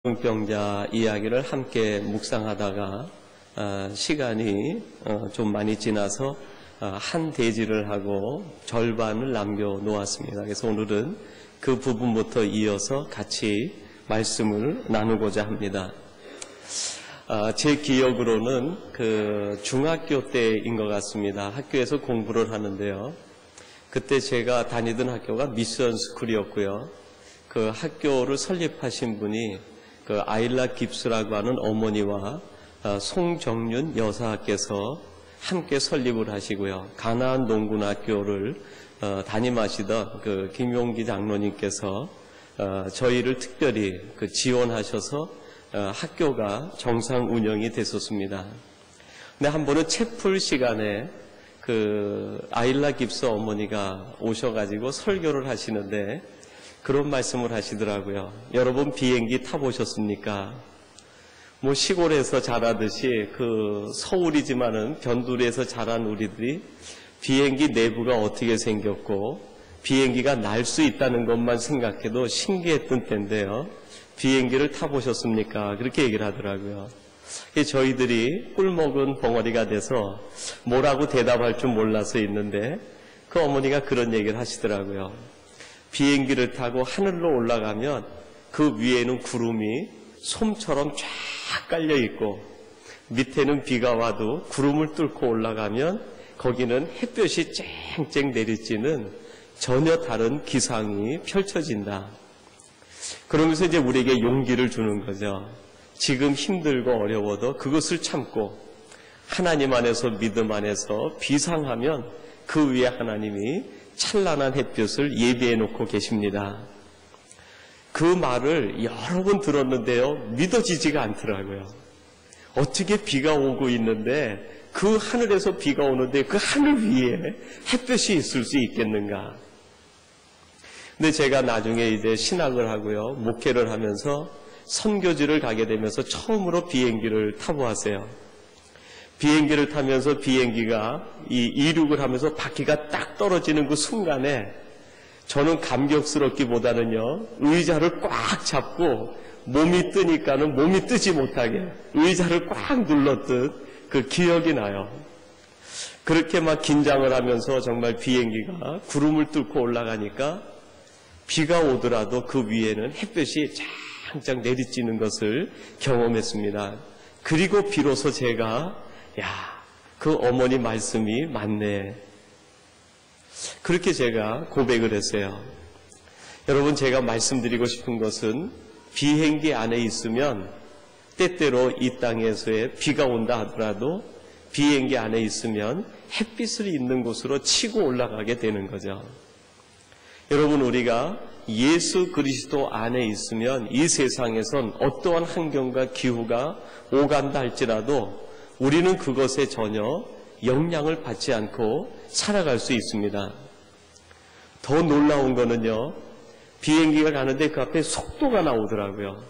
중병자 이야기를 함께 묵상하다가 시간이 좀 많이 지나서 한 대지를 하고 절반을 남겨놓았습니다. 그래서 오늘은 그 부분부터 이어서 같이 말씀을 나누고자 합니다. 제 기억으로는 그 중학교 때인 것 같습니다. 학교에서 공부를 하는데요. 그때 제가 다니던 학교가 미션 스쿨이었고요. 그 학교를 설립하신 분이 그 아일라 깁스라고 하는 어머니와 송정윤 여사께서 함께 설립을 하시고요. 가나안 농군학교를 담임하시던 그 김용기 장로님께서 저희를 특별히 그 지원하셔서 학교가 정상 운영이 됐었습니다. 근데 한 번은 채플 시간에 그 아일라 깁스 어머니가 오셔가지고 설교를 하시는데 그런 말씀을 하시더라고요. 여러분 비행기 타보셨습니까? 뭐 시골에서 자라듯이 그 서울이지만은 변두리에서 자란 우리들이 비행기 내부가 어떻게 생겼고 비행기가 날 수 있다는 것만 생각해도 신기했던 때인데요. 비행기를 타보셨습니까? 그렇게 얘기를 하더라고요. 저희들이 꿀먹은 벙어리가 돼서 뭐라고 대답할 줄 몰라서 있는데 그 어머니가 그런 얘기를 하시더라고요. 비행기를 타고 하늘로 올라가면 그 위에는 구름이 솜처럼 쫙 깔려 있고 밑에는 비가 와도 구름을 뚫고 올라가면 거기는 햇볕이 쨍쨍 내리쬐는 전혀 다른 기상이 펼쳐진다. 그러면서 이제 우리에게 용기를 주는 거죠. 지금 힘들고 어려워도 그것을 참고 하나님 안에서 믿음 안에서 비상하면 그 위에 하나님이 찬란한 햇볕을 예비해 놓고 계십니다. 그 말을 여러 번 들었는데요. 믿어지지가 않더라고요. 어떻게 비가 오고 있는데 그 하늘에서 비가 오는데 그 하늘 위에 햇볕이 있을 수 있겠는가. 근데 제가 나중에 이제 신학을 하고요. 목회를 하면서 선교지를 가게 되면서 처음으로 비행기를 타보았어요. 비행기를 타면서 비행기가 이륙을 하면서 바퀴가 딱 떨어지는 그 순간에 저는 감격스럽기보다는요, 의자를 꽉 잡고 몸이 뜨니까는 몸이 뜨지 못하게 의자를 꽉 눌렀듯 그 기억이 나요. 그렇게 막 긴장을 하면서 정말 비행기가 구름을 뚫고 올라가니까 비가 오더라도 그 위에는 햇볕이 쫙쫙 내리쬐는 것을 경험했습니다. 그리고 비로소 제가 그 어머니 말씀이 맞네. 그렇게 제가 고백을 했어요. 여러분, 제가 말씀드리고 싶은 것은 비행기 안에 있으면 때때로 이 땅에서의 비가 온다 하더라도 비행기 안에 있으면 햇빛을 있는 곳으로 치고 올라가게 되는 거죠. 여러분, 우리가 예수 그리스도 안에 있으면 이 세상에선 어떠한 환경과 기후가 오간다 할지라도 우리는 그것에 전혀 영향을 받지 않고 살아갈 수 있습니다. 더 놀라운 거는요, 비행기가 가는데 그 앞에 속도가 나오더라고요.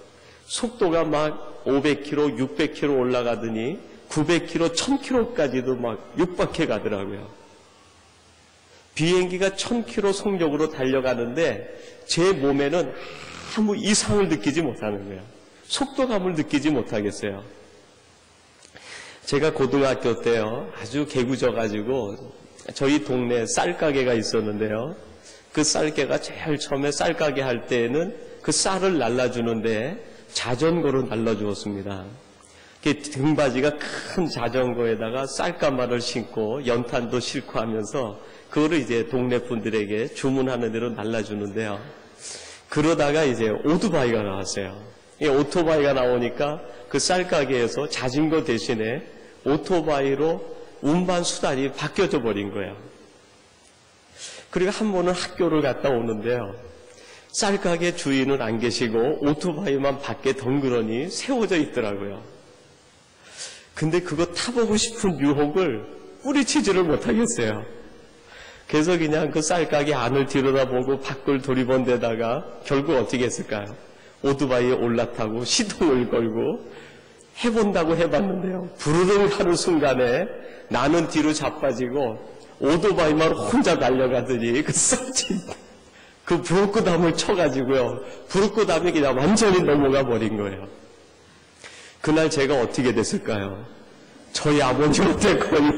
속도가 막 500km, 600km 올라가더니 900km, 1000km까지도 막 육박해 가더라고요. 비행기가 1000km 속력으로 달려가는데 제 몸에는 아무 이상을 느끼지 못하는 거예요. 속도감을 느끼지 못하겠어요. 제가 고등학교 때요, 아주 개구져가지고 저희 동네에 쌀가게가 있었는데요. 그 쌀가게가 제일 처음에 쌀가게 할 때에는 그 쌀을 날라주는데 자전거로 날라주었습니다. 등받이가 큰 자전거에다가 쌀가마를 신고 연탄도 싣고 하면서 그거를 이제 동네 분들에게 주문하는 대로 날라주는데요. 그러다가 이제 오토바이가 나왔어요. 이 오토바이가 나오니까 그 쌀가게에서 자전거 대신에 오토바이로 운반 수단이 바뀌어져 버린 거예요. 그리고 한 번은 학교를 갔다 오는데요. 쌀가게 주인은 안 계시고 오토바이만 밖에 덩그러니 세워져 있더라고요. 근데 그거 타보고 싶은 유혹을 뿌리치지를 못하겠어요. 그래서 그냥 그 쌀가게 안을 들여다보고 밖을 돌이본 데다가 결국 어떻게 했을까요? 오토바이에 올라타고 시동을 걸고 해본다고 해봤는데요. 부르릉 하는 순간에 나는 뒤로 자빠지고 오토바이만 혼자 달려가더니 그 썩진 그 부르크담을 쳐가지고요, 부르크담이 그냥 완전히 넘어가 버린 거예요. 그날 제가 어떻게 됐을까요? 저희 아버님한테 거의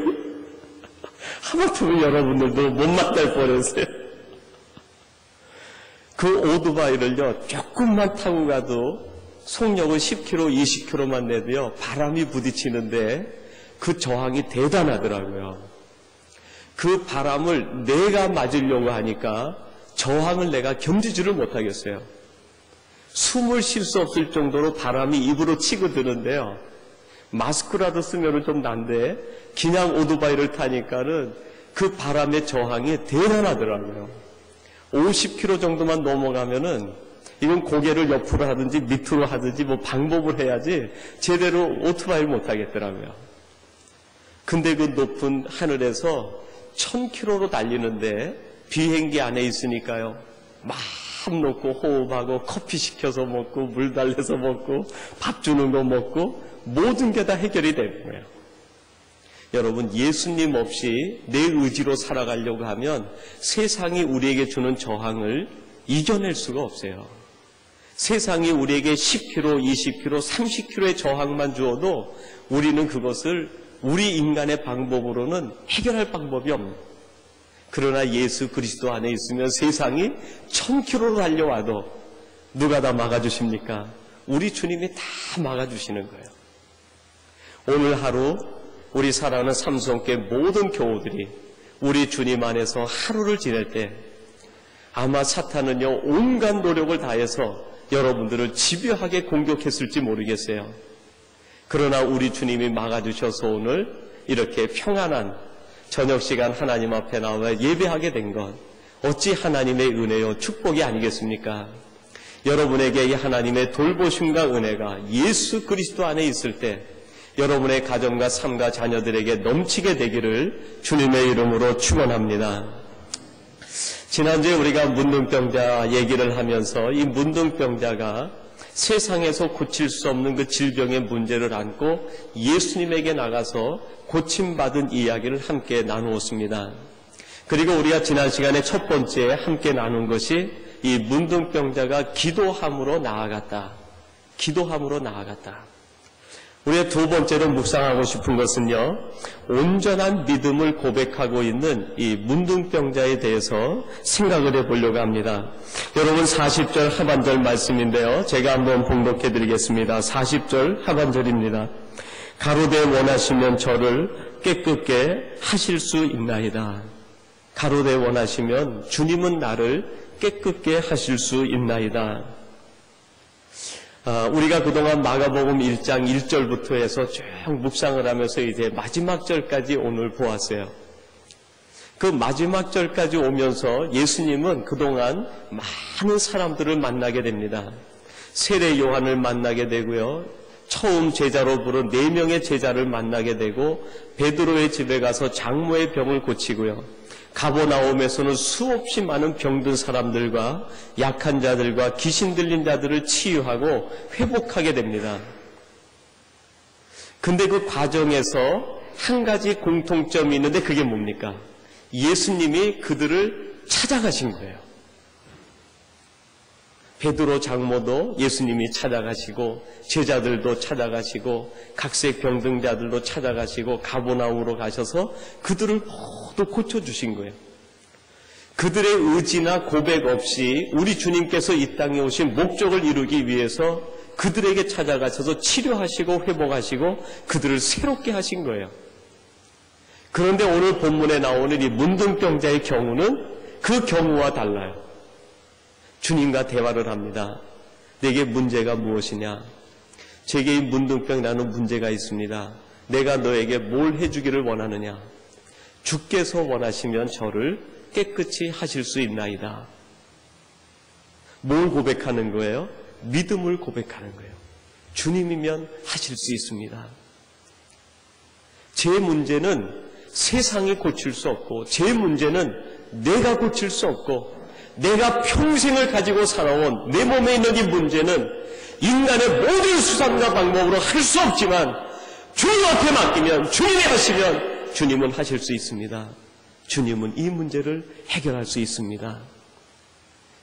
하마터면 여러분들도 못 만날 뻔했어요. 그 오토바이를요, 조금만 타고 가도 속력은 10km, 20km만 내도요, 바람이 부딪히는데 그 저항이 대단하더라고요. 그 바람을 내가 맞으려고 하니까 저항을 내가 견디지를 못하겠어요. 숨을 쉴 수 없을 정도로 바람이 입으로 치고 드는데요. 마스크라도 쓰면 좀 난데 그냥 오토바이를 타니까는 그 바람의 저항이 대단하더라고요. 50km 정도만 넘어가면은 이건 고개를 옆으로 하든지 밑으로 하든지 뭐 방법을 해야지 제대로 오토바이를 못 하겠더라고요. 근데 그 높은 하늘에서 1000km로 달리는데 비행기 안에 있으니까요, 마음 놓고 호흡하고 커피 시켜서 먹고 물 달래서 먹고 밥 주는 거 먹고 모든 게 다 해결이 되는 거예요. 여러분, 예수님 없이 내 의지로 살아가려고 하면 세상이 우리에게 주는 저항을 이겨낼 수가 없어요. 세상이 우리에게 10km, 20km, 30km의 저항만 주어도 우리는 그것을 우리 인간의 방법으로는 해결할 방법이 없는. 그러나 예수 그리스도 안에 있으면 세상이 1000km로 달려와도 누가 다 막아주십니까? 우리 주님이 다 막아주시는 거예요. 오늘 하루 우리 사랑하는 삼성교회 모든 교우들이 우리 주님 안에서 하루를 지낼 때 아마 사탄은요, 온갖 노력을 다해서 여러분들을 집요하게 공격했을지 모르겠어요. 그러나 우리 주님이 막아주셔서 오늘 이렇게 평안한 저녁 시간 하나님 앞에 나와 예배하게 된 것, 어찌 하나님의 은혜요 축복이 아니겠습니까? 여러분에게 이 하나님의 돌보심과 은혜가 예수 그리스도 안에 있을 때 여러분의 가정과 삶과 자녀들에게 넘치게 되기를 주님의 이름으로 축원합니다. 지난주에 우리가 문둥병자 얘기를 하면서 이 문둥병자가 세상에서 고칠 수 없는 그 질병의 문제를 안고 예수님에게 나가서 고침받은 이야기를 함께 나누었습니다. 그리고 우리가 지난 시간에 첫 번째 함께 나눈 것이 이 문둥병자가 기도함으로 나아갔다. 기도함으로 나아갔다. 우리가 두 번째로 묵상하고 싶은 것은요, 온전한 믿음을 고백하고 있는 이 문둥병자에 대해서 생각을 해보려고 합니다. 여러분 40절 하반절 말씀인데요, 제가 한번 봉독해 드리겠습니다. 40절 하반절입니다. 가로되 원하시면 저를 깨끗게 하실 수 있나이다. 가로되 원하시면 주님은 나를 깨끗게 하실 수 있나이다. 우리가 그동안 마가복음 1장 1절부터 해서 쭉 묵상을 하면서 이제 마지막 절까지 오늘 보았어요. 그 마지막 절까지 오면서 예수님은 그동안 많은 사람들을 만나게 됩니다. 세례 요한을 만나게 되고요, 처음 제자로 부른 4명의 제자를 만나게 되고, 베드로의 집에 가서 장모의 병을 고치고요, 가버나움에서는 수없이 많은 병든 사람들과 약한 자들과 귀신 들린 자들을 치유하고 회복하게 됩니다. 근데 그 과정에서 한 가지 공통점이 있는데 그게 뭡니까? 예수님이 그들을 찾아가신 거예요. 베드로 장모도 예수님이 찾아가시고, 제자들도 찾아가시고, 각색 병등자들도 찾아가시고, 가버나움으로 가셔서 그들을 모두 고쳐주신 거예요. 그들의 의지나 고백 없이 우리 주님께서 이 땅에 오신 목적을 이루기 위해서 그들에게 찾아가셔서 치료하시고 회복하시고 그들을 새롭게 하신 거예요. 그런데 오늘 본문에 나오는 이 문둥병자의 경우는 그 경우와 달라요. 주님과 대화를 합니다. 내게 문제가 무엇이냐? 제게 이 문둥병 나는 문제가 있습니다. 내가 너에게 뭘 해주기를 원하느냐? 주께서 원하시면 저를 깨끗이 하실 수 있나이다. 뭘 고백하는 거예요? 믿음을 고백하는 거예요. 주님이면 하실 수 있습니다. 제 문제는 세상이 고칠 수 없고, 제 문제는 내가 고칠 수 없고, 내가 평생을 가지고 살아온 내 몸에 있는 이 문제는 인간의 모든 수단과 방법으로 할 수 없지만 주님 앞에 맡기면, 주님이 하시면 주님은 하실 수 있습니다. 주님은 이 문제를 해결할 수 있습니다.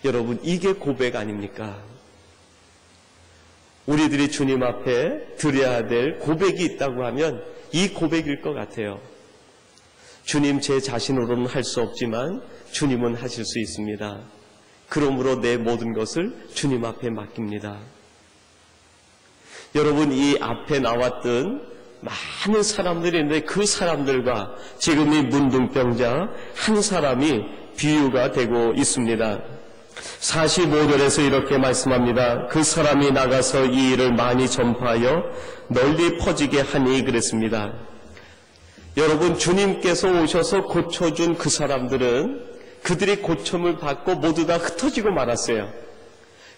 여러분, 이게 고백 아닙니까? 우리들이 주님 앞에 드려야 될 고백이 있다고 하면 이 고백일 것 같아요. 주님, 제 자신으로는 할 수 없지만 주님은 하실 수 있습니다. 그러므로 내 모든 것을 주님 앞에 맡깁니다. 여러분, 이 앞에 나왔던 많은 사람들이 있는데 그 사람들과 지금 이 문둥병자 한 사람이 비유가 되고 있습니다. 45절에서 이렇게 말씀합니다. 그 사람이 나가서 이 일을 많이 전파하여 널리 퍼지게 하니 그랬습니다. 여러분, 주님께서 오셔서 고쳐준 그 사람들은 그들이 고침을 받고 모두 다 흩어지고 말았어요.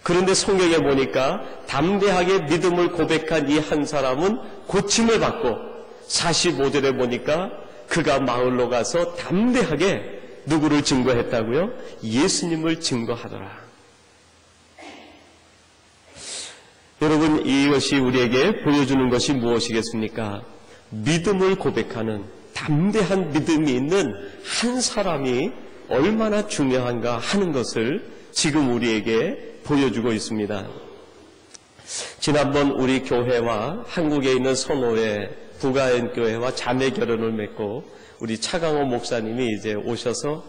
그런데 성경에 보니까 담대하게 믿음을 고백한 이 한 사람은 고침을 받고 45절에 보니까 그가 마을로 가서 담대하게 누구를 증거했다고요? 예수님을 증거하더라. 여러분, 이것이 우리에게 보여주는 것이 무엇이겠습니까? 믿음을 고백하는 담대한 믿음이 있는 한 사람이 얼마나 중요한가 하는 것을 지금 우리에게 보여주고 있습니다. 지난번 우리 교회와 한국에 있는 선호회 부가연교회와 자매 결혼을 맺고 우리 차강호 목사님이 이제 오셔서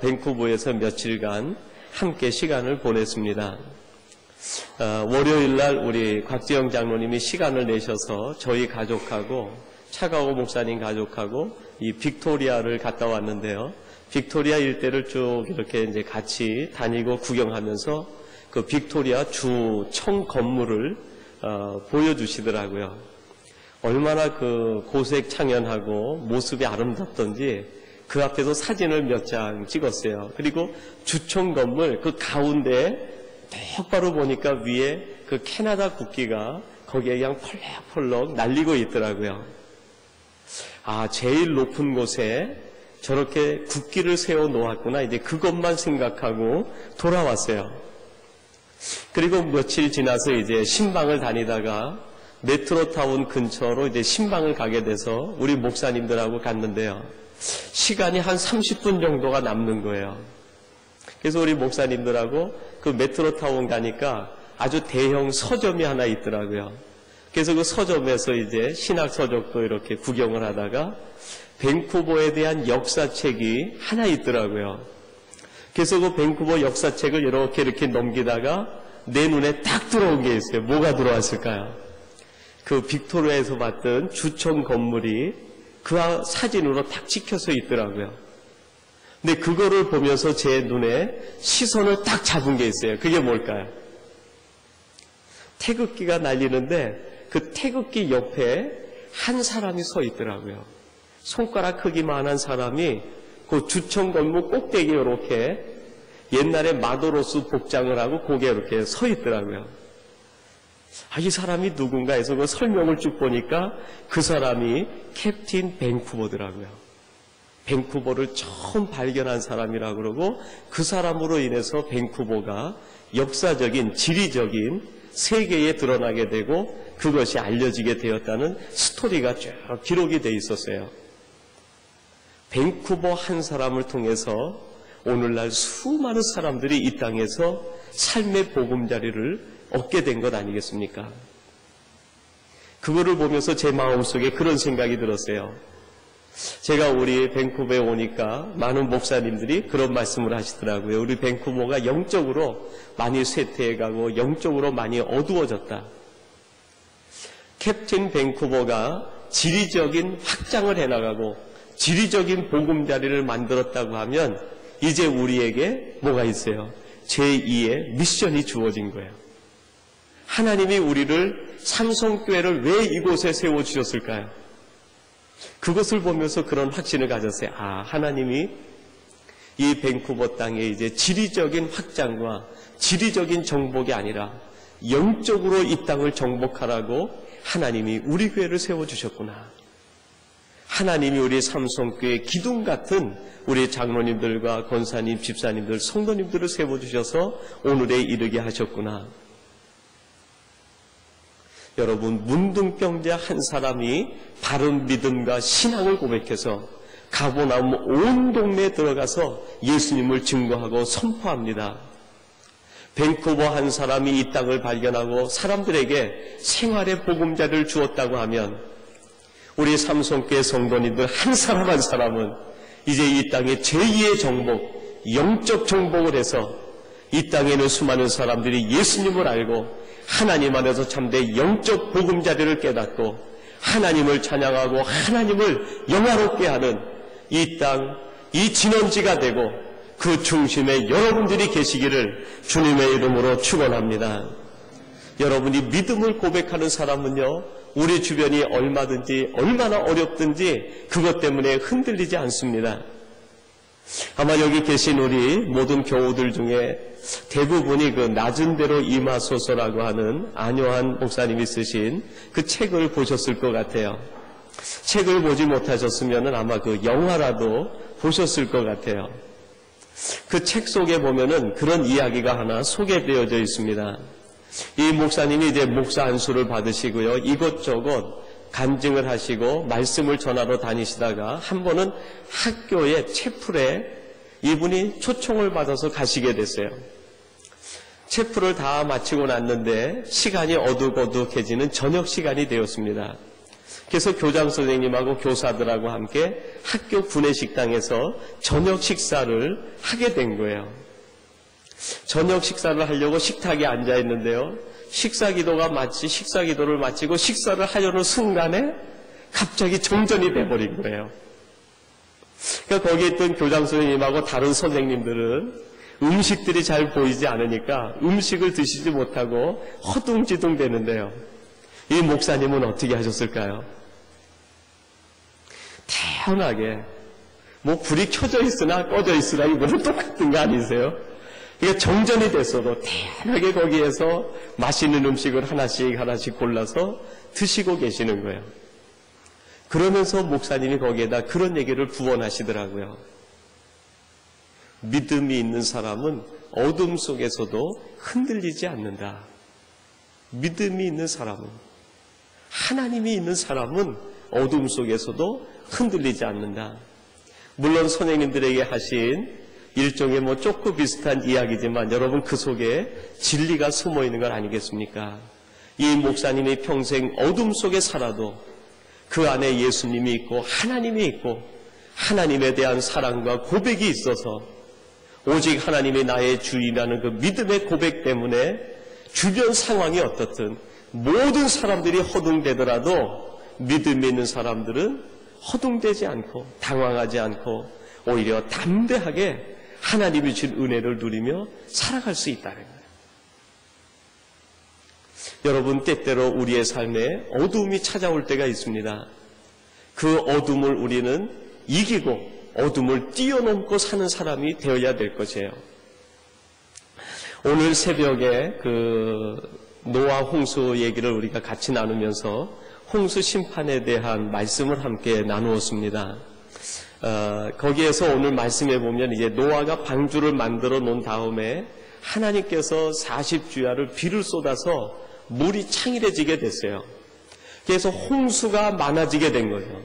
밴쿠버에서 며칠간 함께 시간을 보냈습니다. 월요일날 우리 곽지영 장로님이 시간을 내셔서 저희 가족하고 차강호 목사님 가족하고 이 빅토리아를 갔다 왔는데요. 빅토리아 일대를 쭉 이렇게 이제 같이 다니고 구경하면서 그 빅토리아 주청 건물을 보여주시더라고요. 얼마나 그 고색 창연하고 모습이 아름답던지 그 앞에서 사진을 몇 장 찍었어요. 그리고 주청 건물 그 가운데 똑바로 보니까 위에 그 캐나다 국기가 거기에 그냥 펄럭펄럭 날리고 있더라고요. 아, 제일 높은 곳에 저렇게 국기를 세워 놓았구나. 이제 그것만 생각하고 돌아왔어요. 그리고 며칠 지나서 이제 신방을 다니다가 메트로타운 근처로 이제 신방을 가게 돼서 우리 목사님들하고 갔는데요. 시간이 한 30분 정도가 남는 거예요. 그래서 우리 목사님들하고 그 메트로타운 가니까 아주 대형 서점이 하나 있더라고요. 그래서 그 서점에서 이제 신학 서적도 이렇게 구경을 하다가 밴쿠버에 대한 역사책이 하나 있더라고요. 그래서 그 밴쿠버 역사책을 이렇게 넘기다가 내 눈에 딱 들어온 게 있어요. 뭐가 들어왔을까요? 그 빅토리아에서 봤던 주청 건물이 그 사진으로 딱 찍혀서 있더라고요. 근데 그거를 보면서 제 눈에 시선을 딱 잡은 게 있어요. 그게 뭘까요? 태극기가 날리는데 그 태극기 옆에 한 사람이 서 있더라고요. 손가락 크기만한 사람이 그 주청 건물 꼭대기에 이렇게 옛날에 마도로스 복장을 하고 거기에 이렇게 서 있더라고요. 아, 이 사람이 누군가 해서 그 설명을 쭉 보니까 그 사람이 캡틴 밴쿠버더라고요. 밴쿠버를 처음 발견한 사람이라고 그러고 그 사람으로 인해서 밴쿠버가 역사적인 지리적인 세계에 드러나게 되고 그것이 알려지게 되었다는 스토리가 쭉 기록이 돼 있었어요. 밴쿠버 한 사람을 통해서 오늘날 수많은 사람들이 이 땅에서 삶의 보금자리를 얻게 된 것 아니겠습니까? 그거를 보면서 제 마음속에 그런 생각이 들었어요. 제가 우리 밴쿠버에 오니까 많은 목사님들이 그런 말씀을 하시더라고요. 우리 밴쿠버가 영적으로 많이 쇠퇴해가고 영적으로 많이 어두워졌다. 캡틴 밴쿠버가 지리적인 확장을 해나가고 지리적인 보금자리를 만들었다고 하면 이제 우리에게 뭐가 있어요? 제2의 미션이 주어진 거예요. 하나님이 우리를 삼성교회를 왜 이곳에 세워주셨을까요? 그것을 보면서 그런 확신을 가졌어요. 아, 하나님이 이 밴쿠버 땅에 이제 지리적인 확장과 지리적인 정복이 아니라 영적으로 이 땅을 정복하라고 하나님이 우리 교회를 세워주셨구나. 하나님이 우리 삼성교회 기둥 같은 우리 장로님들과 권사님, 집사님들, 성도님들을 세워주셔서 오늘에 이르게 하셨구나. 여러분, 문둥병자 한 사람이 바른 믿음과 신앙을 고백해서 가버나움 온 동네에 들어가서 예수님을 증거하고 선포합니다. 밴쿠버 한 사람이 이 땅을 발견하고 사람들에게 생활의 보금자리를 주었다고 하면 우리 삼성교회 성도님들 한 사람 한 사람은 이제 이 땅의 제2의 정복, 영적 정복을 해서 이 땅에 있는 수많은 사람들이 예수님을 알고 하나님 안에서 참된 영적 보금자리를 깨닫고 하나님을 찬양하고 하나님을 영화롭게 하는 이 땅, 이 진원지가 되고 그 중심에 여러분들이 계시기를 주님의 이름으로 축원합니다. 여러분이 믿음을 고백하는 사람은요, 우리 주변이 얼마든지 얼마나 어렵든지 그것 때문에 흔들리지 않습니다. 아마 여기 계신 우리 모든 교우들 중에 대부분이 그 낮은 대로 임하소서라고 하는 안요한 목사님이 쓰신 그 책을 보셨을 것 같아요. 책을 보지 못하셨으면 아마 그 영화라도 보셨을 것 같아요. 그 책 속에 보면은 그런 이야기가 하나 소개되어져 있습니다. 이 목사님이 이제 목사 안수를 받으시고요, 이것저것 간증을 하시고 말씀을 전하러 다니시다가 한 번은 학교의 채플에 이분이 초청을 받아서 가시게 됐어요. 채플을 다 마치고 났는데 시간이 어둑어둑해지는 저녁 시간이 되었습니다. 그래서 교장 선생님하고 교사들하고 함께 학교 구내식당에서 저녁 식사를 하게 된 거예요. 저녁 식사를 하려고 식탁에 앉아 있는데요, 식사기도를 마치고 식사를 하려는 순간에 갑자기 정전이 돼버린 거예요. 그러니까 거기에 있던 교장 선생님하고 다른 선생님들은 음식들이 잘 보이지 않으니까 음식을 드시지 못하고 허둥지둥 되는데요, 이 목사님은 어떻게 하셨을까요? 태연하게, 뭐 불이 켜져 있으나 꺼져 있으나 이거는 똑같은 거 아니세요? 이게 정전이 됐어도 태연하게 거기에서 맛있는 음식을 하나씩 골라서 드시고 계시는 거예요. 그러면서 목사님이 거기에다 그런 얘기를 부언하시더라고요. 믿음이 있는 사람은 어둠 속에서도 흔들리지 않는다. 믿음이 있는 사람은, 하나님이 있는 사람은 어둠 속에서도 흔들리지 않는다. 물론 선생님들에게 하신 일종의 뭐 조금 비슷한 이야기지만 여러분 그 속에 진리가 숨어 있는 건 아니겠습니까? 이 목사님이 평생 어둠 속에 살아도 그 안에 예수님이 있고 하나님이 있고 하나님에 대한 사랑과 고백이 있어서 오직 하나님이 나의 주인이라는 그 믿음의 고백 때문에 주변 상황이 어떻든 모든 사람들이 허둥대더라도 믿음이 있는 사람들은 허둥대지 않고 당황하지 않고 오히려 담대하게 하나님이 준 은혜를 누리며 살아갈 수 있다는 거예요. 여러분, 때때로 우리의 삶에 어두움이 찾아올 때가 있습니다. 그 어둠을 우리는 이기고 어둠을 뛰어넘고 사는 사람이 되어야 될 것이에요. 오늘 새벽에 그 노아 홍수 얘기를 우리가 같이 나누면서 홍수 심판에 대한 말씀을 함께 나누었습니다. 거기에서 오늘 말씀해 보면 이제 노아가 방주를 만들어 놓은 다음에 하나님께서 40주야를 비를 쏟아서 물이 창일해지게 됐어요. 그래서 홍수가 많아지게 된 거예요.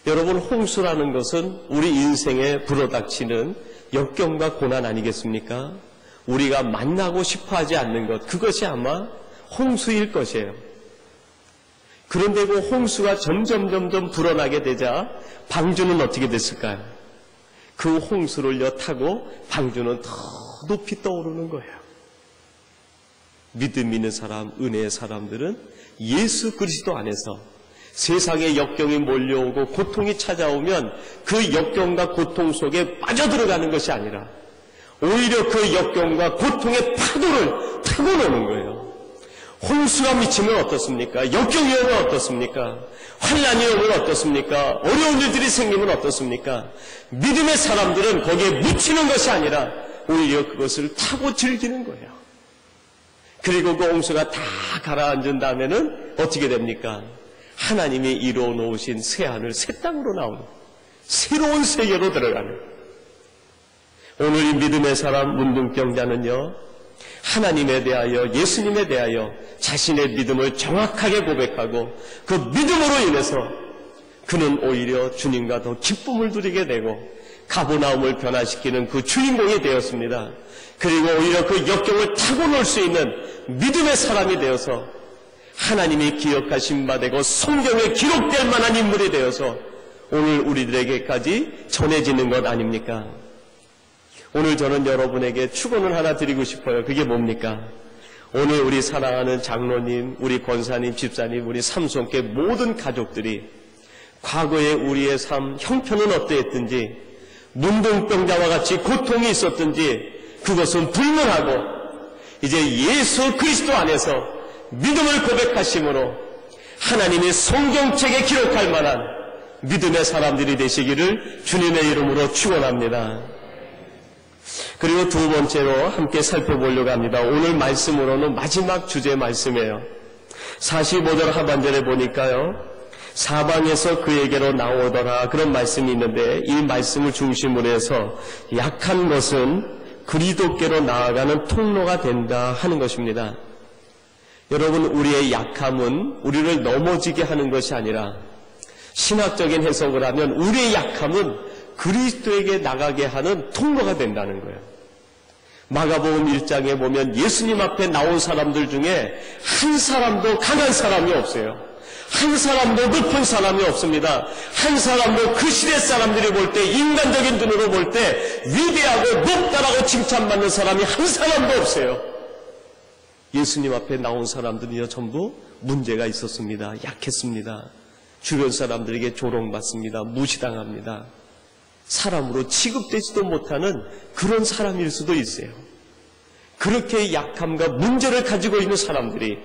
여러분, 홍수라는 것은 우리 인생에 불어닥치는 역경과 고난 아니겠습니까? 우리가 만나고 싶어 하지 않는 것, 그것이 아마 홍수일 것이에요. 그런데 그 홍수가 점점 불어나게 되자 방주는 어떻게 됐을까요? 그 홍수를 타고 방주는 더 높이 떠오르는 거예요. 믿음 있는 사람, 은혜의 사람들은 예수 그리스도 안에서 세상의 역경이 몰려오고 고통이 찾아오면 그 역경과 고통 속에 빠져들어가는 것이 아니라 오히려 그 역경과 고통의 파도를 타고 노는 거예요. 홍수가 미치면 어떻습니까? 역경이 오면 어떻습니까? 환난이 오면 어떻습니까? 어려운 일들이 생기면 어떻습니까? 믿음의 사람들은 거기에 묻히는 것이 아니라 오히려 그것을 타고 즐기는 거예요. 그리고 그 홍수가 다 가라앉은 다음에는 어떻게 됩니까? 하나님이 이루어 놓으신 새하늘, 새 땅으로 나오는 새로운 세계로 들어가는. 오늘 이 믿음의 사람 문둥병자는요, 하나님에 대하여, 예수님에 대하여 자신의 믿음을 정확하게 고백하고 그 믿음으로 인해서 그는 오히려 주님과 더 기쁨을 누리게 되고 가버나움을 변화시키는 그 주인공이 되었습니다. 그리고 오히려 그 역경을 타고 놀 수 있는 믿음의 사람이 되어서 하나님이 기억하신 바 되고 성경에 기록될 만한 인물이 되어서 오늘 우리들에게까지 전해지는 것 아닙니까? 오늘 저는 여러분에게 축원을 하나 드리고 싶어요. 그게 뭡니까? 오늘 우리 사랑하는 장로님, 우리 권사님, 집사님, 우리 삼손께 모든 가족들이 과거에 우리의 삶 형편은 어떠했든지 문둥병자와 같이 고통이 있었든지 그것은 불문하고 이제 예수 그리스도 안에서 믿음을 고백하심으로 하나님이 성경책에 기록할 만한 믿음의 사람들이 되시기를 주님의 이름으로 축원합니다. 그리고 두 번째로 함께 살펴보려고 합니다. 오늘 말씀으로는 마지막 주제 말씀이에요. 45절 하반절에 보니까요, 사방에서 그에게로 나오더라 그런 말씀이 있는데 이 말씀을 중심으로 해서 약한 것은 그리스도께로 나아가는 통로가 된다 하는 것입니다. 여러분, 우리의 약함은 우리를 넘어지게 하는 것이 아니라 신학적인 해석을 하면 우리의 약함은 그리스도에게 나가게 하는 통로가 된다는 거예요. 마가복음 1장에 보면 예수님 앞에 나온 사람들 중에 한 사람도 강한 사람이 없어요. 한 사람도 높은 사람이 없습니다. 한 사람도 그 시대 사람들이 볼 때, 인간적인 눈으로 볼 때 위대하고 높다라고 칭찬받는 사람이 한 사람도 없어요. 예수님 앞에 나온 사람들은요, 전부 문제가 있었습니다. 약했습니다. 주변 사람들에게 조롱받습니다. 무시당합니다. 사람으로 취급되지도 못하는 그런 사람일 수도 있어요. 그렇게 약함과 문제를 가지고 있는 사람들이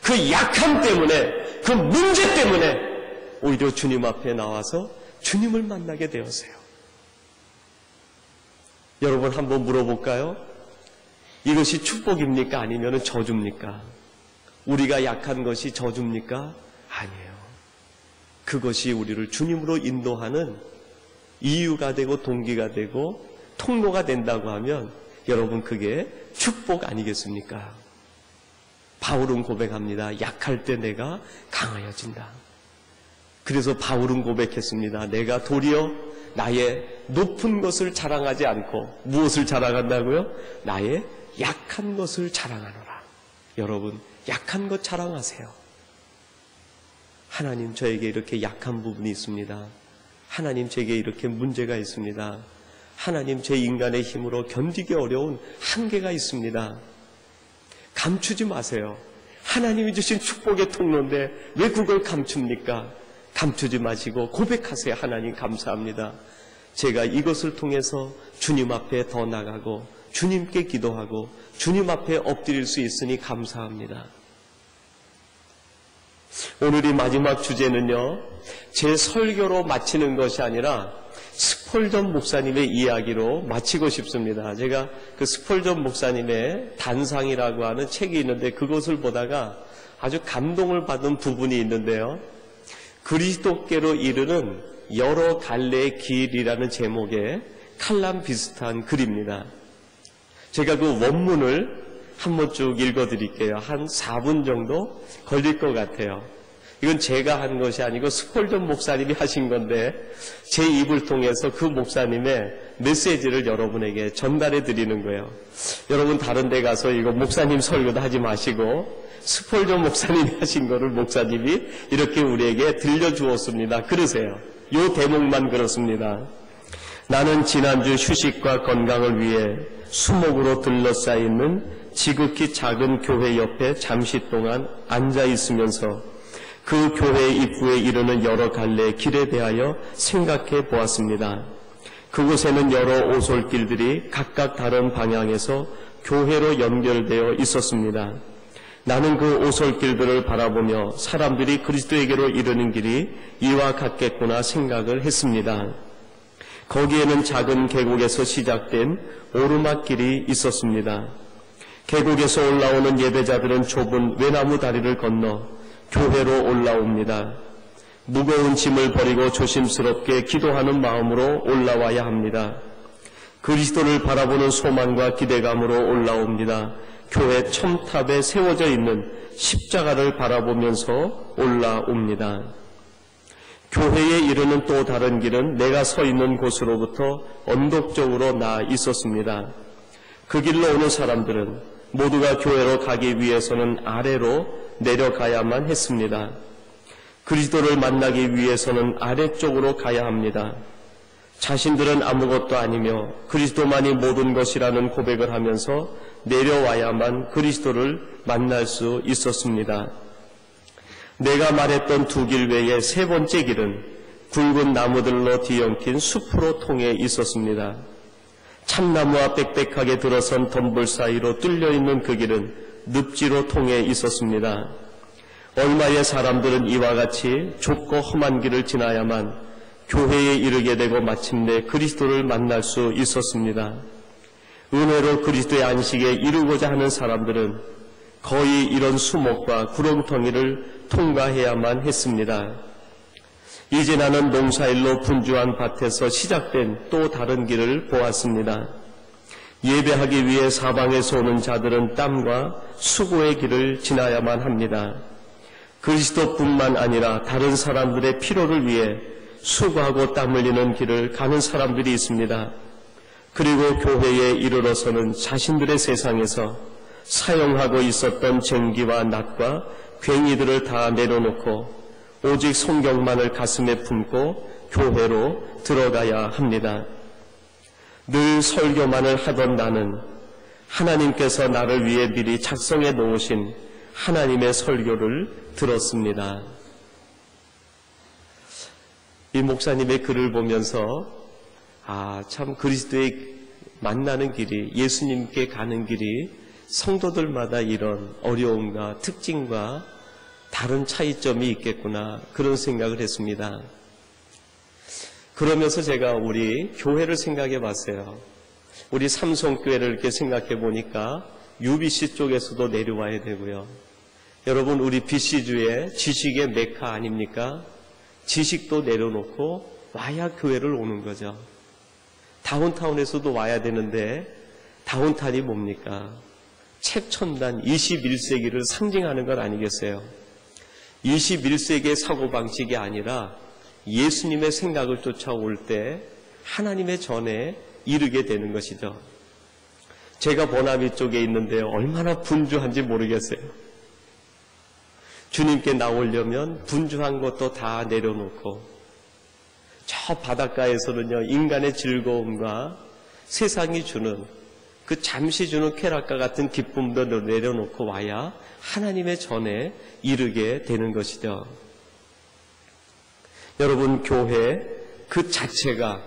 그 약함 때문에, 그 문제 때문에 오히려 주님 앞에 나와서 주님을 만나게 되었어요. 여러분, 한번 물어볼까요? 이것이 축복입니까? 아니면 저주입니까? 우리가 약한 것이 저주입니까? 아니에요. 그것이 우리를 주님으로 인도하는 이유가 되고 동기가 되고 통로가 된다고 하면 여러분, 그게 축복 아니겠습니까? 바울은 고백합니다. 약할 때 내가 강하여진다. 그래서 바울은 고백했습니다. 내가 도리어 나의 높은 것을 자랑하지 않고 무엇을 자랑한다고요? 나의 약한 것을 자랑하노라. 여러분, 약한 것 자랑하세요. 하나님, 저에게 이렇게 약한 부분이 있습니다. 하나님, 제게 이렇게 문제가 있습니다. 하나님, 제 인간의 힘으로 견디기 어려운 한계가 있습니다. 감추지 마세요. 하나님이 주신 축복의 통로인데 왜 그걸 감춥니까? 감추지 마시고 고백하세요. 하나님, 감사합니다. 제가 이것을 통해서 주님 앞에 더 나가고 주님께 기도하고 주님 앞에 엎드릴 수 있으니 감사합니다. 오늘이 마지막 주제는요, 제 설교로 마치는 것이 아니라 스폴전 목사님의 이야기로 마치고 싶습니다. 제가 그 스폴전 목사님의 단상이라고 하는 책이 있는데 그것을 보다가 아주 감동을 받은 부분이 있는데요, 그리스도께로 이르는 여러 갈래의 길이라는 제목의 칼럼 비슷한 글입니다. 제가 그 원문을 한번 쭉 읽어드릴게요. 한 4분 정도 걸릴 것 같아요. 이건 제가 한 것이 아니고 스폴전 목사님이 하신 건데 제 입을 통해서 그 목사님의 메시지를 여러분에게 전달해 드리는 거예요. 여러분, 다른 데 가서 이거 목사님 설교도 하지 마시고 스폴전 목사님이 하신 거를 목사님이 이렇게 우리에게 들려주었습니다. 그러세요. 요 대목만 그렇습니다. 나는 지난주 휴식과 건강을 위해 수목으로 둘러싸여 있는 지극히 작은 교회 옆에 잠시 동안 앉아 있으면서 그 교회 입구에 이르는 여러 갈래의 길에 대하여 생각해 보았습니다. 그곳에는 여러 오솔길들이 각각 다른 방향에서 교회로 연결되어 있었습니다. 나는 그 오솔길들을 바라보며 사람들이 그리스도에게로 이르는 길이 이와 같겠구나 생각을 했습니다. 거기에는 작은 계곡에서 시작된 오르막길이 있었습니다. 계곡에서 올라오는 예배자들은 좁은 외나무 다리를 건너 교회로 올라옵니다. 무거운 짐을 버리고 조심스럽게 기도하는 마음으로 올라와야 합니다. 그리스도를 바라보는 소망과 기대감으로 올라옵니다. 교회 첨탑에 세워져 있는 십자가를 바라보면서 올라옵니다. 교회에 이르는 또 다른 길은 내가 서 있는 곳으로부터 언덕 쪽으로 나 있었습니다. 그 길로 오는 사람들은 모두가 교회로 가기 위해서는 아래로 내려가야만 했습니다. 그리스도를 만나기 위해서는 아래쪽으로 가야 합니다. 자신들은 아무것도 아니며 그리스도만이 모든 것이라는 고백을 하면서 내려와야만 그리스도를 만날 수 있었습니다. 내가 말했던 두 길 외에 세 번째 길은 굵은 나무들로 뒤엉킨 숲으로 통해 있었습니다. 참나무와 빽빽하게 들어선 덤불 사이로 뚫려있는 그 길은 늪지로 통해 있었습니다. 얼마의 사람들은 이와 같이 좁고 험한 길을 지나야만 교회에 이르게 되고 마침내 그리스도를 만날 수 있었습니다. 은혜로 그리스도의 안식에 이르고자 하는 사람들은 거의 이런 수목과 구렁텅이를 통과해야만 했습니다. 이제 나는 농사일로 분주한 밭에서 시작된 또 다른 길을 보았습니다. 예배하기 위해 사방에서 오는 자들은 땀과 수고의 길을 지나야만 합니다. 그리스도뿐만 아니라 다른 사람들의 필요를 위해 수고하고 땀 흘리는 길을 가는 사람들이 있습니다. 그리고 교회에 이르러서는 자신들의 세상에서 사용하고 있었던 쟁기와 낫과 괭이들을 다 내려놓고 오직 성경만을 가슴에 품고 교회로 들어가야 합니다. 늘 설교만을 하던 나는 하나님께서 나를 위해 미리 작성해 놓으신 하나님의 설교를 들었습니다. 이 목사님의 글을 보면서 참 그리스도의 만나는 길이, 예수님께 가는 길이 성도들마다 이런 어려움과 특징과 다른 차이점이 있겠구나, 그런 생각을 했습니다. 그러면서 제가 우리 교회를 생각해 봤어요. 우리 삼성교회를 이렇게 생각해 보니까 UBC 쪽에서도 내려와야 되고요. 여러분, 우리 BC주의 지식의 메카 아닙니까? 지식도 내려놓고 와야 교회를 오는 거죠. 다운타운에서도 와야 되는데 다운타운이 뭡니까? 최첨단 21세기를 상징하는 것 아니겠어요? 21세기의 사고방식이 아니라 예수님의 생각을 쫓아올 때 하나님의 전에 이르게 되는 것이죠. 제가 보나미 쪽에 있는데 얼마나 분주한지 모르겠어요. 주님께 나오려면 분주한 것도 다 내려놓고, 저 바닷가에서는요, 인간의 즐거움과 세상이 주는 그 잠시 주는 쾌락과 같은 기쁨도 내려놓고 와야 하나님의 전에 이르게 되는 것이죠. 여러분, 교회 그 자체가,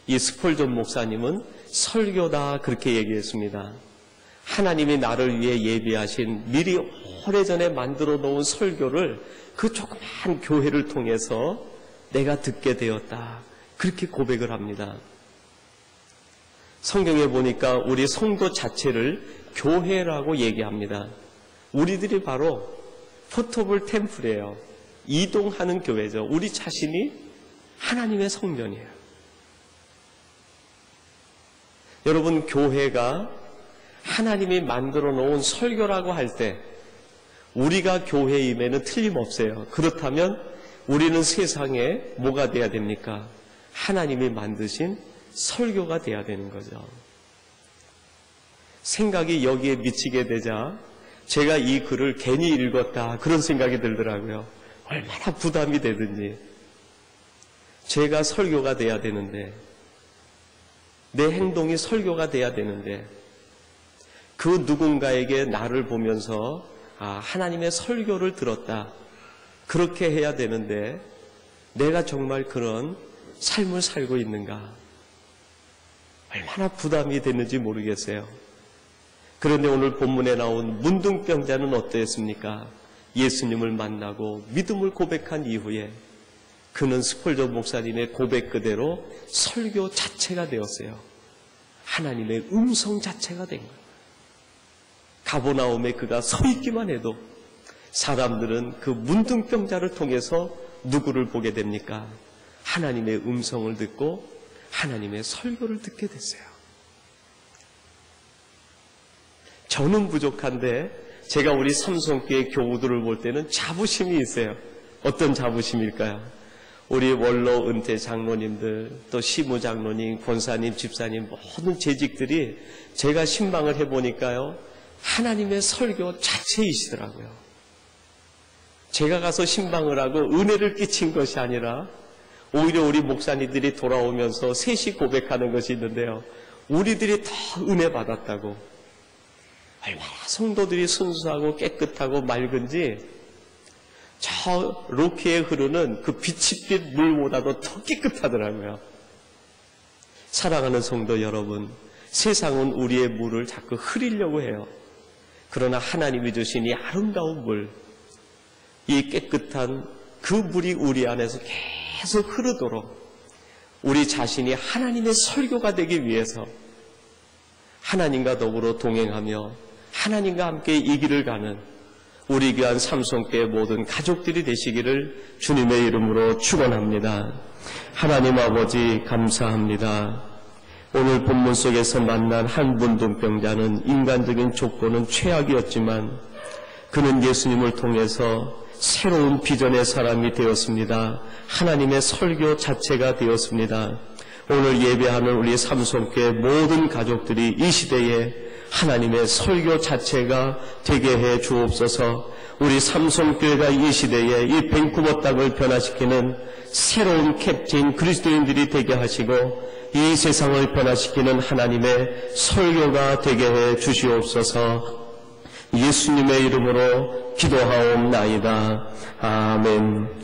이 스폴전 목사님은 설교다 그렇게 얘기했습니다. 하나님이 나를 위해 예비하신 미리 오래전에 만들어 놓은 설교를 그 조그만 교회를 통해서 내가 듣게 되었다, 그렇게 고백을 합니다. 성경에 보니까 우리 성도 자체를 교회라고 얘기합니다. 우리들이 바로 포터블 템플이에요. 이동하는 교회죠. 우리 자신이 하나님의 성전이에요. 여러분, 교회가 하나님이 만들어 놓은 설교라고 할 때 우리가 교회임에는 틀림없어요. 그렇다면 우리는 세상에 뭐가 돼야 됩니까? 하나님이 만드신 설교가 돼야 되는 거죠. 생각이 여기에 미치게 되자 제가 이 글을 괜히 읽었다, 그런 생각이 들더라고요. 얼마나 부담이 되든지. 제가 설교가 돼야 되는데, 내 행동이 설교가 돼야 되는데, 그 누군가에게 나를 보면서 하나님의 설교를 들었다, 그렇게 해야 되는데 내가 정말 그런 삶을 살고 있는가, 얼마나 부담이 됐는지 모르겠어요. 그런데 오늘 본문에 나온 문둥병자는 어떠했습니까? 예수님을 만나고 믿음을 고백한 이후에 그는 스폴전 목사님의 고백 그대로 설교 자체가 되었어요. 하나님의 음성 자체가 된 거예요. 가버나움에 그가 서 있기만 해도 사람들은 그 문둥병자를 통해서 누구를 보게 됩니까? 하나님의 음성을 듣고 하나님의 설교를 듣게 됐어요. 저는 부족한데 제가 우리 삼성교회 교우들을 볼 때는 자부심이 있어요. 어떤 자부심일까요? 우리 원로 은퇴 장로님들, 또 시무 장로님, 권사님, 집사님 모든 재직들이 제가 신방을 해보니까요, 하나님의 설교 자체이시더라고요. 제가 가서 신방을 하고 은혜를 끼친 것이 아니라 오히려 우리 목사님들이 돌아오면서 셋이 고백하는 것이 있는데요, 우리들이 더 은혜 받았다고. 얼마나 성도들이 순수하고 깨끗하고 맑은지 저 로키에 흐르는 그 빛빛 물보다도 더 깨끗하더라고요. 사랑하는 성도 여러분, 세상은 우리의 물을 자꾸 흐리려고 해요. 그러나 하나님이 주신 이 아름다운 물, 이 깨끗한 그 물이 우리 안에서 계속 흐르도록 우리 자신이 하나님의 설교가 되기 위해서 하나님과 더불어 동행하며 하나님과 함께 이 길을 가는 우리 귀한 삼성교회 모든 가족들이 되시기를 주님의 이름으로 축원합니다. 하나님 아버지 감사합니다. 오늘 본문 속에서 만난 한 문둥병자는 인간적인 조건은 최악이었지만 그는 예수님을 통해서 새로운 비전의 사람이 되었습니다. 하나님의 설교 자체가 되었습니다. 오늘 예배하는 우리 삼성교회 모든 가족들이 이 시대에 하나님의 설교 자체가 되게 해 주옵소서. 우리 삼성교회가 이 시대에 이 밴쿠버 땅을 변화시키는 새로운 캡틴 그리스도인들이 되게 하시고 이 세상을 변화시키는 하나님의 설교가 되게 해 주시옵소서. 예수님의 이름으로 기도하옵나이다. 아멘.